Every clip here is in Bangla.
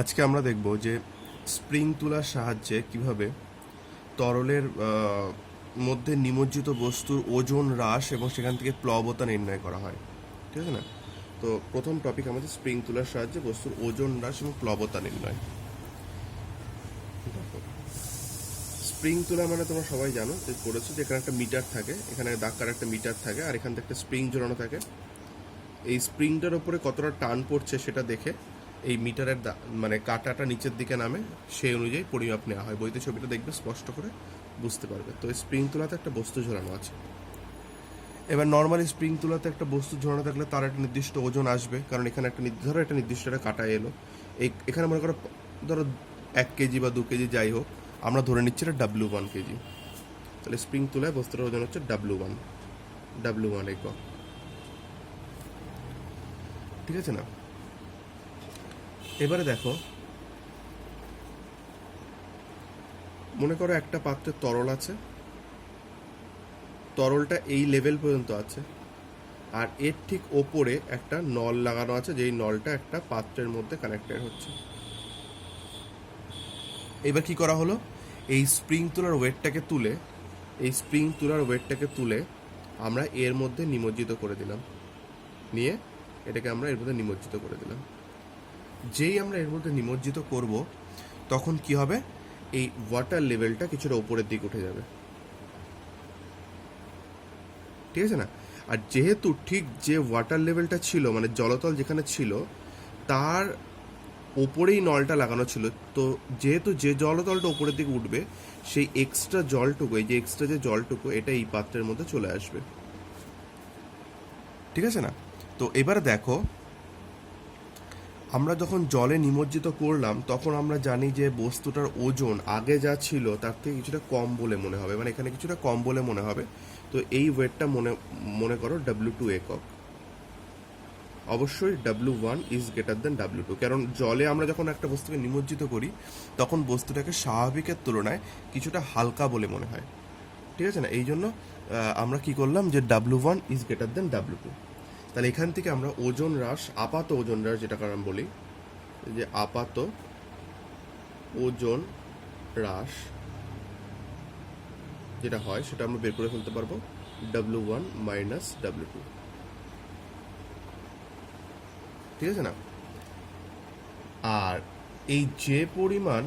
আজকে আমরা দেখব যে স্প্রিং তুলার সাহায্যে কিভাবে তরলের মধ্যে নিমজ্জিত বস্তুর ওজন হ্রাস এবং সেখান থেকে প্লবতা নির্ণয় করা হয়। ঠিক আছে না? তো প্রথম টপিক আমাদের স্প্রিং তুলার সাহায্যে বস্তুর ওজন হ্রাস এবং প্লবতা নির্ণয়। স্প্রিং তুলা মানে তোমরা সবাই জানো যে করেছো যে এখানে একটা মিটার থাকে, এখানে দাক্কার একটা মিটার থাকে, আর এখান থেকে একটা স্প্রিং ঝোলানো থাকে। এই স্প্রিংটার ওপরে কতটা টান পড়ছে সেটা দেখে এই মিটারের মানে কাঁটাটা নিচের দিকে নামে, সেই অনুযায়ী পরিমাপ নেওয়া হয়। বইতে ছবিটা দেখবে, স্পষ্ট করে বুঝতে পারবে। তো এই স্প্রিং তুলাতে একটা বস্তু ঝোলানো আছে। এবার নর্মালি স্প্রিং তুলাতে একটা বস্তু ঝোলানো থাকলে তার একটা নির্দিষ্ট ওজন আসবে, কারণ এখানে একটা ধরো একটা নির্দিষ্ট একটা কাঁটা এলো, এখানে মনে করো ধরো 1 কেজি বা 2 কেজি যাই হোক, আমরা ধরে নিচ্ছি এটা W1 কেজি। তাহলে স্প্রিং তুলায় বস্তুটার ওজন হচ্ছে W1 একক। ঠিক আছে না? এবারে দেখো, মনে করো একটা পাত্রে তরল আছে, তরলটা এই লেভেল পর্যন্ত আছে, আর এর ঠিক ওপরে একটা নল লাগানো আছে, যেই নলটা একটা পাত্রের মধ্যে কানেক্টেড হচ্ছে। এবার কি করা হলো, এই স্প্রিং তুলার ওয়েটটাকে তুলে আমরা এর মধ্যে নিমজ্জিত করে দিলাম, নিয়ে এটাকে আমরা এর মধ্যে নিমজ্জিত করে দিলাম। যেই আমরা এর মধ্যে নিমজ্জিত করব, তখন কি হবে, এই ওয়াটার লেভেলটা কিছুটা উপরের দিকে উঠে যাবে। ঠিক আছে না? আর যেহেতু ঠিক যে ওয়াটার লেভেলটা ছিল, মানে জলতল যেখানে ছিল, তার ওপরেই নলটা লাগানো ছিল, তো যেহেতু যে জলতলটা উপরের দিকে উঠবে, সেই এক্সট্রা জলটুকু এটা এই পাত্রের মধ্যে চলে আসবে। ঠিক আছে না? তো এবারে দেখো, আমরা যখন জলে নিমজ্জিত করলাম, তখন আমরা জানি যে বস্তুটার ওজন আগে যা ছিল তার থেকে কিছুটা কম বলে মনে হবে, মানে এখানে কিছুটা কম বলে মনে হবে। তো এই ওয়েটটা মনে করো W2 একক। অবশ্যই W1 is greater than W2, কারণ জলে আমরা যখন একটা বস্তুকে নিমজ্জিত করি, তখন বস্তুটাকে স্বাভাবিকের তুলনায় কিছুটা হালকা বলে মনে হয়। ঠিক আছে না? এই জন্য আমরা কি করলাম, যে W1 is greater than W2। তাহলে এখান থেকে আমরা আপাত ওজন হ্রাস যেটাকে আমরা বলি, যে আপাত ওজন হ্রাস যেটা হয়, সেটা আমরা বের করে ফেলতে পারবো W1 মাইনাস W2। ঠিক আছে না? আর এই যে পরিমাণ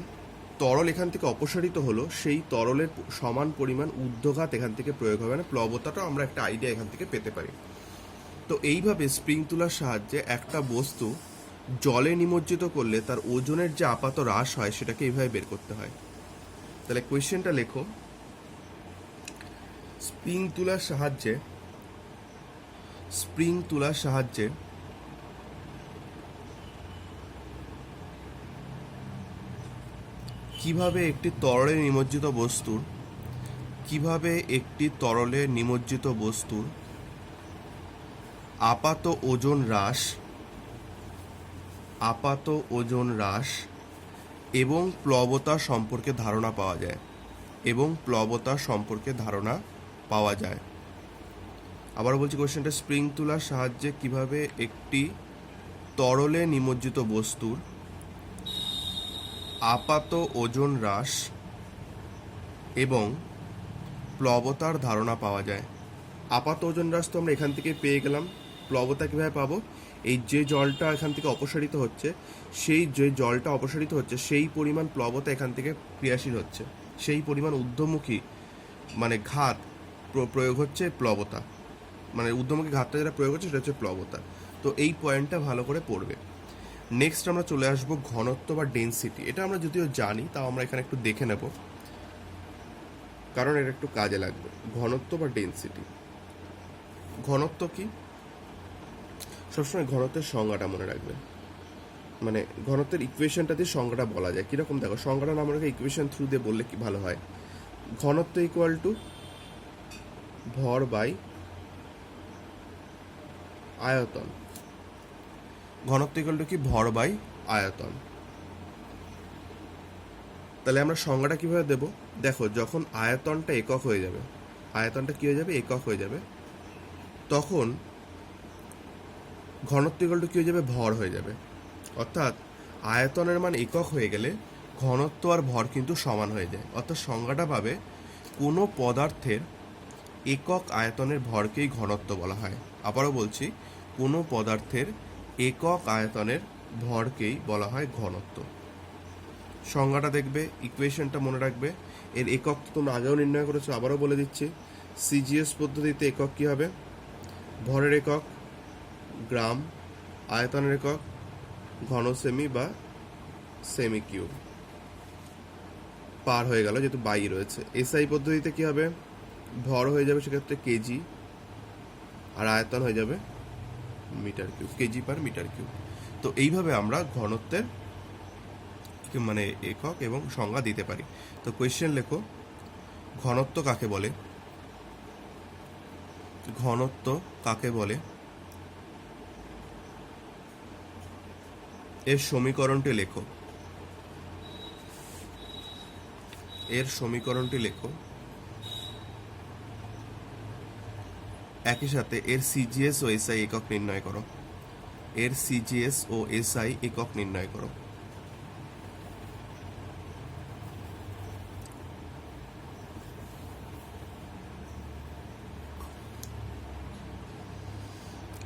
তরল এখান থেকে অপসারিত হলো, সেই তরলের সমান পরিমাণ ঊর্ধ্বঘাত এখান থেকে প্রয়োগ হবে, না প্লবতাটাও আমরা একটা আইডিয়া এখান থেকে পেতে পারি। তো এইভাবে স্প্রিং তুলার সাহায্যে একটা বস্তু জলে নিমজ্জিত করলে তার ওজনের যে আপাত হ্রাস হয়, সেটাকে এইভাবে বের করতে হয়। তাহলে কোয়েশ্চেনটা লেখো, স্প্রিং তুলার সাহায্যে কিভাবে একটি তরলে নিমজ্জিত বস্তুর আপাত ওজন হ্রাস এবং প্লবতা সম্পর্কে ধারণা পাওয়া যায়। আবার বলছি কোশ্চেনটা, স্প্রিং তুলার সাহায্যে কিভাবে একটি তরলে নিমজ্জিত বস্তুর আপাত ওজন হ্রাস এবং প্লবতার ধারণা পাওয়া যায়। আপাত ওজন হ্রাস তো আমরা এখান থেকে পেয়ে গেলাম। প্লবতা কীভাবে পাবো, এই যে জলটা এখান থেকে অপসারিত হচ্ছে, সেই পরিমাণ প্লবতা এখান থেকে ক্রিয়াশীল হচ্ছে, সেই পরিমাণ ঊর্ধ্বমুখী মানে ঘাত প্রয়োগ হচ্ছে প্লবতা, মানে ঊর্ধ্বমুখী ঘাতটা যেটা প্রয়োগ হচ্ছে সেটা হচ্ছে প্লবতা। তো এই পয়েন্টটা ভালো করে পড়বে। নেক্সট আমরা চলে আসবো ঘনত্ব বা ডেনসিটি। এটা আমরা যদিও জানি, তাও আমরা এখানে একটু দেখে নেব, কারণ এটা একটু কাজে লাগবে। ঘনত্ব বা ডেনসিটি, ঘনত্ব কি, সবসময় ঘনত্বের সংজ্ঞাটা মনে রাখবে, মানে ঘনত্বের ইকুয়েশনটা দিয়ে সংজ্ঞাটা বলা যায় কীরকম। দেখো, সংজ্ঞাটা না আমাকে ইকুয়েশন থ্রু দিয়ে বললে কি ভালো হয়। ঘনত্ব ইকুয়াল টু ভর বাই আয়তন। তাহলে আমরা সংজ্ঞাটা কিভাবে দেব, দেখো, যখন আয়তনটা একক হয়ে যাবে, তখন ঘনত্ব ইকুয়াল টু কি হয়ে যাবে, ভর হয়ে যাবে। অর্থাৎ আয়তনের মান একক হয়ে গেলে ঘনত্ব আর ভর কিন্তু সমান হয়ে যায়। অর্থাৎ সংজ্ঞাটা পাবে কোনো পদার্থের একক আয়তনের ভরকেই ঘনত্ব বলা হয়। আবারও বলছি, কোনো পদার্থের একক আয়তনের ভরকেই বলা হয় ঘনত্ব। সংজ্ঞাটা দেখবে, ইকুয়েশনটা মনে রাখবে। এর একক তো তোমরা আগেও নির্ণয় করেছো, আবারও বলে দিচ্ছি। সিজিএস পদ্ধতিতে একক কী হবে? ভরের একক গ্রাম, আয়তনের একক ঘন সেমি বা সেমি কিউব। পার হয়ে গেল যেহেতু বাই রয়েছে। এসআই পদ্ধতিতে কি হবে? ভর হয়ে যাবে সেক্ষেত্রে কেজি, আর আয়তন হয়ে যাবে metre cube, KG per metre cube. তো এইভাবে আমরা ঘনত্বের মানে একক এবং সংজ্ঞা দিতে পারি। তো কোয়েশ্চেন লেখো, ঘনত্ব কাকে বলে? ঘনত্ব কাকে বলে? এর সমীকরণটি লেখো। এর সমীকরণটি লেখো। একই সাথে এর সিজিএস ও এসআই একক নির্ণয় করো। এর সিজিএস ও এসআই একক নির্ণয় করো।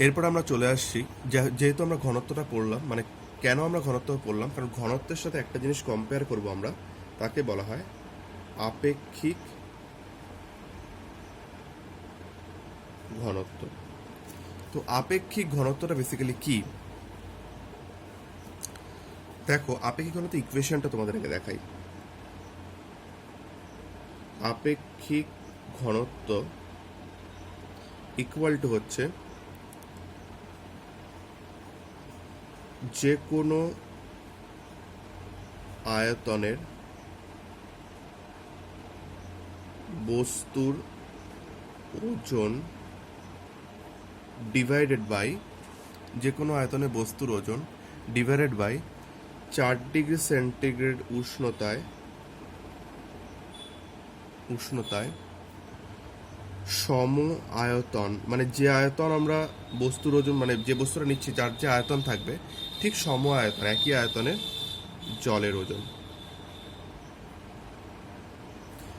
এরপর আমরা চলে আসছি, যেহেতু আমরা ঘনত্বটা পড়লাম, মানে কেন আমরা ঘনত্ব পড়লাম, কারণ ঘনত্বের সাথে একটা জিনিস কম্পেয়ার করব আমরা, তাকে বলা হয় আপেক্ষিক ঘনত্ব। তো আপেক্ষিক ঘনত্বটা বেসিক্যালি কি? দেখো, আপেক্ষিক ঘনত্ব ইকুয়েশনটা তোমাদেরকে দেখাই। আপেক্ষিক ঘনত্ব ইকুয়াল টু হচ্ছে যে কোনো আয়তনের বস্তুর ওজন ডিভাইডেড বাই, যে কোনো আয়তনের বস্তুর ওজন ডিভাইডেড বাই 4 ডিগ্রি সেন্টিগ্রেড উষ্ণতায় সম আয়তন, মানে যে আয়তন আমরা বস্তুর ওজন, মানে যে বস্তুটা নিচ্ছি যার যে আয়তন থাকবে ঠিক সম আয়তন, একই আয়তনের জলের ওজন।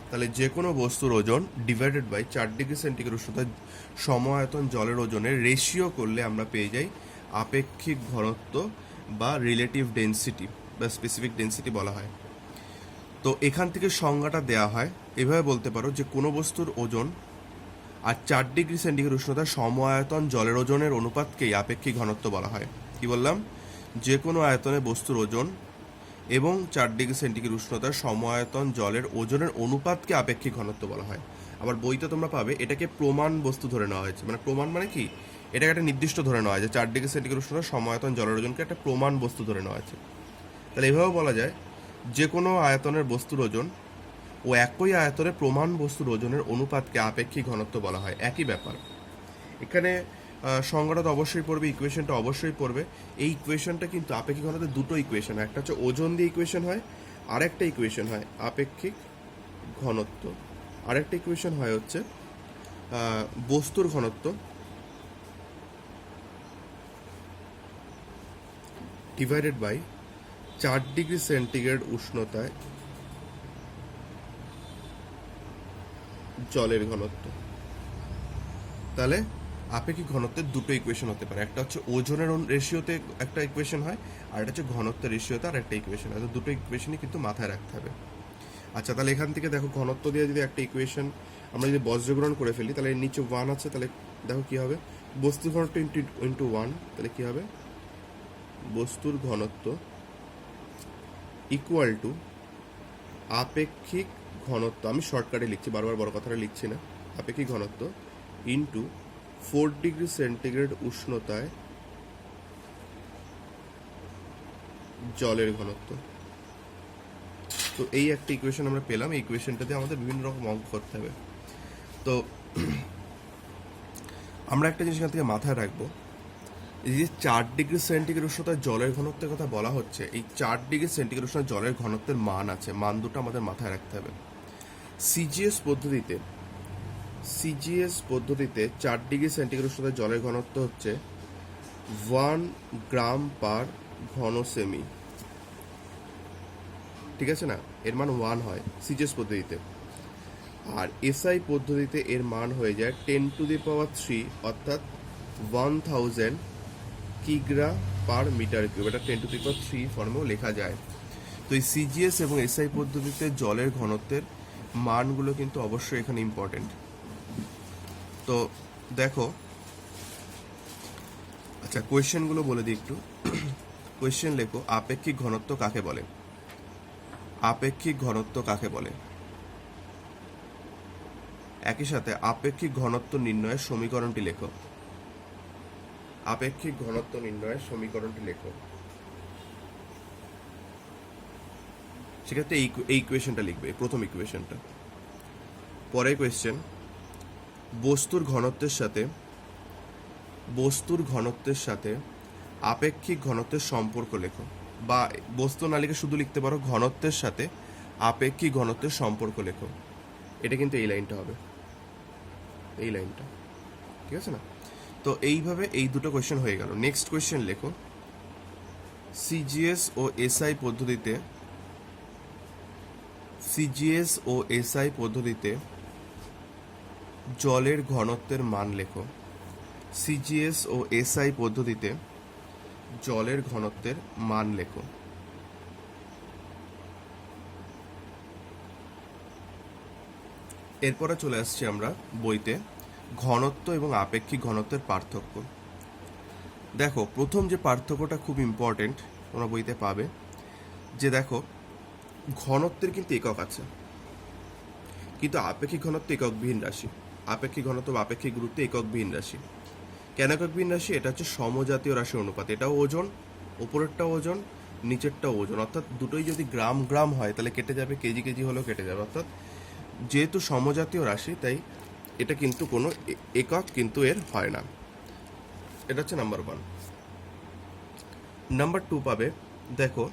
তাহলে যে কোনো বস্তুর ওজন ডিভাইডেড বাই 4 ডিগ্রি সেন্টিগ্রেড উষ্ণতায় সম আয়তন জলের ওজনের রেশিও করলে আমরা পেয়ে যাই আপেক্ষিক ঘনত্ব বা রিলেটিভ ডেন্সিটি বা স্পেসিফিক ডেন্সিটি বলা হয়। তো এখান থেকে সংজ্ঞাটা দেওয়া হয়, এভাবে বলতে পারো যে কোনো বস্তুর ওজন আর 4 ডিগ্রি সেন্টিগ্রেড উষ্ণতায় সম আয়তন জলের ওজনের অনুপাতকেই আপেক্ষিক ঘনত্ব বলা হয়। কি বললাম? যে কোনো আয়তনে বস্তুর ওজন এবং 4 ডিগ্রি সেন্টিগ্রেড উষ্ণতার সম আয়তন জলের ওজনের অনুপাতকে আপেক্ষিক ঘনত্ব বলা হয়। আবার বইতে তোমরা পাবে এটাকে প্রমাণ বস্তু ধরে নেওয়া হয়েছে। মানে প্রমাণ মানে কি? এটাকে একটা নির্দিষ্ট ধরে নেওয়া হয় যে 4 ডিগ্রি সেন্টিগ্রেড উষ্ণতার সম আয়তন জলের ওজনকে একটা প্রমাণ বস্তু ধরে নেওয়া হয়েছে। তাহলে এভাবেও বলা যায় যে কোনো আয়তনের বস্তুর ওজন ও একই আয়তনের প্রমাণ বস্তুর ওজনের অনুপাতকে আপেক্ষিক ঘনত্ব বলা হয়। একই ব্যাপার। এখানে সংজ্ঞাটা তো অবশ্যই পড়বে, ইকুয়েশনটা অবশ্যই পড়বে। এই ইকুয়েশনটা কিন্তু আপেক্ষিক ঘনত্বের দুটো ইকুয়েশন হয়, একটা হচ্ছে ওজন দিয়ে ইকুয়েশন হয়, আরেকটা ইকুয়েশন হয় আপেক্ষিক ঘনত্ব, আরেকটা ইকুয়েশন হয় হচ্ছে বস্তুর ঘনত্ব ডিভাইডেড বাই 4 ডিগ্রি সেন্টিগ্রেড উষ্ণতায় জলের ঘনত্ব। তাহলে আপেক্ষিক ঘনত্বের দুটো ইকুয়েশন হতে পারে, একটা হচ্ছে ওজনের রেশিওতে একটা ইকুয়েশন হয়, আর একটা হচ্ছে ঘনত্বের রেশিওতে আর একটা ইকুয়েশন হয়। তো দুটো ইকুয়েশনই কিন্তু মাথায় রাখতে হবে। আচ্ছা, তাহলে এখান থেকে দেখো ঘনত্ব দিয়ে যদি একটা ইকুয়েশন আমরা যদি বজ্রগ্রহণ করে ফেলি, তাহলে এর নিচে 1 আছে, তাহলে দেখো কি হবে? বস্তুর ঘনত্ব ইন্টু 1, তাহলে কি হবে? বস্তুর ঘনত্ব ইকুয়াল টু আপেক্ষিক ঘনত্ব, আমি শর্টকাটে লিখছি, বারবার বড় কথাটা লিখছি না, আপেক্ষিক ঘনত্ব ইন্টু 4 ডিগ্রি সেন্টিগ্রেড উষ্ণতায় জলের ঘনত্ব। তো এই একটা ইকুয়েশন আমরা পেলাম। এই ইকুয়েশনটাতে আমাদের বিভিন্ন রকম অঙ্ক করতে হবে। তো আমরা একটা জিনিস এখান থেকে মাথায় রাখবো, এই যে 4 ডিগ্রি সেন্টিগ্রেড উষ্ণতায় জলের ঘনত্বের কথা বলা হচ্ছে, এই 4 ডিগ্রি সেন্টিগ্রেড উষ্ণতায় জলের ঘনত্বের মান আছে, মান দুটো আমাদের মাথায় রাখতে হবে। সিজিএস পদ্ধতিতে 4 ডিগ্রি সেন্টিগ্রেড উষ্ণতায় জলের ঘনত্ব হচ্ছে 1 গ্রাম পার ঘন সেমি। ঠিক আছে না, এর মান 1 হয় সিজিএস পদ্ধতিতে। আর এসআই পদ্ধতিতে এর মান হয়ে যায় 10⁻³ অর্থাৎ 1000 কিগ্রা পার মিটার কিউব। এটা 10⁻³ ফর্মেও লেখা যায়। তো এই সিজিএস এবং এসআই পদ্ধতিতে জলের ঘনত্বের মানগুলো কিন্তু অবশ্যই এখানে ইম্পর্টেন্ট। তো দেখো, আচ্ছা কোয়েশ্চেনগুলো বলে দিই একটু। কোয়েশ্চেন লেখো, আপেক্ষিক ঘনত্ব কাকে বলে? আপেক্ষিক ঘনত্ব কাকে বলে? একই সাথে আপেক্ষিক ঘনত্ব নির্ণয়ের সমীকরণটি লেখো। আপেক্ষিক ঘনত্ব নির্ণয়ের সমীকরণটি লেখো। সেক্ষেত্রে এই ইকুয়েশনটা লিখবে, প্রথম ইকুয়েশনটা। পরের কোয়েশ্চেন, বস্তুর ঘনত্বের সাথে আপেক্ষিক ঘনত্বের সম্পর্ক লেখো। বা বস্তু না লিখে শুধু লিখতে পারো ঘনত্বের সাথে আপেক্ষিক ঘনত্বের সম্পর্ক লেখো। এটা কিন্তু এই লাইনটা হবে, এই লাইনটা, ঠিক আছে না? তো এইভাবে এই দুটো কোয়েশ্চেন হয়ে গেল। নেক্সট কোয়েশ্চেন লেখো, সিজিএস ও এসআই পদ্ধতিতে জলের ঘনত্বের মান লেখো। সিজিএস ও এসআই পদ্ধতিতে জলের ঘনত্বের মান লেখো। এরপরে চলে আসছি আমরা বইতে, ঘনত্ব এবং আপেক্ষিক ঘনত্বের পার্থক্য। দেখো, প্রথম যে পার্থক্যটা খুব ইম্পর্টেন্ট, তোমরা বইতে পাবে, যে দেখো ঘনত্বের কিন্তু একক আছে, কিন্তু আপেক্ষিক ঘনত্ব এককবিহীন রাশি। আপেক্ষিক ঘনত্ব বা আপেক্ষিক গুরুত্ব এককবিহীন রাশি। কেন এককবিহীন রাশি? এটা হচ্ছে সমজাতীয় রাশির অনুপাত। এটাও ওজন, উপরেরটাও ওজন, নিচেরটাও ওজন। অর্থাৎ দুটোই যদি গ্রাম গ্রাম হয় তাহলে কেটে যাবে, কেজি কেজি হলেও কেটে যাবে। অর্থাৎ যেহেতু সমজাতীয় রাশি, তাই এটা কিন্তু কোনো একক কিন্তু এর হয় না। এটা হচ্ছে নাম্বার 1। নাম্বার 2 পাবে, দেখো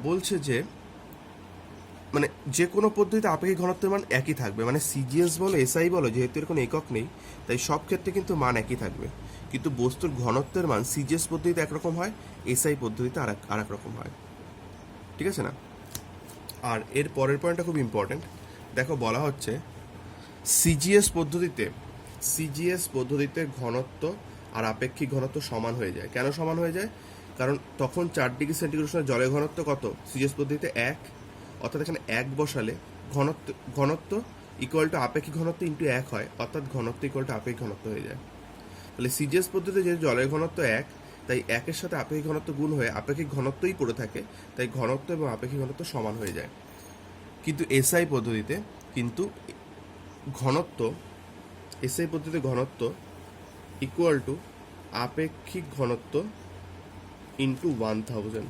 বলছে যে মানে যে কোনো পদ্ধতিতে আপেক্ষিক ঘনত্বের মান একই থাকবে। মানে সিজিএস বলো এসআই বলো, যেহেতু এর কোনো একক নেই তাই সব ক্ষেত্রে কিন্তু মান একই থাকবে। কিন্তু বস্তুর ঘনত্বের মান সিজিএস পদ্ধতিতে একরকম হয়, এসআই পদ্ধতিতে আর এক রকম হয়, ঠিক আছে না? আর এর পরের পয়েন্টটা খুব ইম্পর্টেন্ট। দেখো বলা হচ্ছে সিজিএস পদ্ধতিতে ঘনত্ব আর আপেক্ষিক ঘনত্ব সমান হয়ে যায়। কেন সমান হয়ে যায়? কারণ তখন 4°C জলের ঘনত্ব কত? সিজিএস পদ্ধতিতে 1, অর্থাৎ এখানে 1 বসালে ঘনত্ব ইকুয়াল টু আপেক্ষিক ঘনত্ব ইন্টু 1 হয়, অর্থাৎ ঘনত্ব ইকুয়াল টু আপেক্ষিক ঘনত্ব হয়ে যায়। তাহলে সিজিএস পদ্ধতিতে যেহেতু জলের ঘনত্ব 1, তাই 1-এর সাথে আপেক্ষিক ঘনত্ব গুণ হয়ে আপেক্ষিক ঘনত্বই পড়ে থাকে, তাই ঘনত্ব এবং আপেক্ষিক ঘনত্ব সমান হয়ে যায়। কিন্তু এসআই পদ্ধতিতে কিন্তু ঘনত্ব ইকুয়াল টু আপেক্ষিক ঘনত্ব ইন্টু 1000।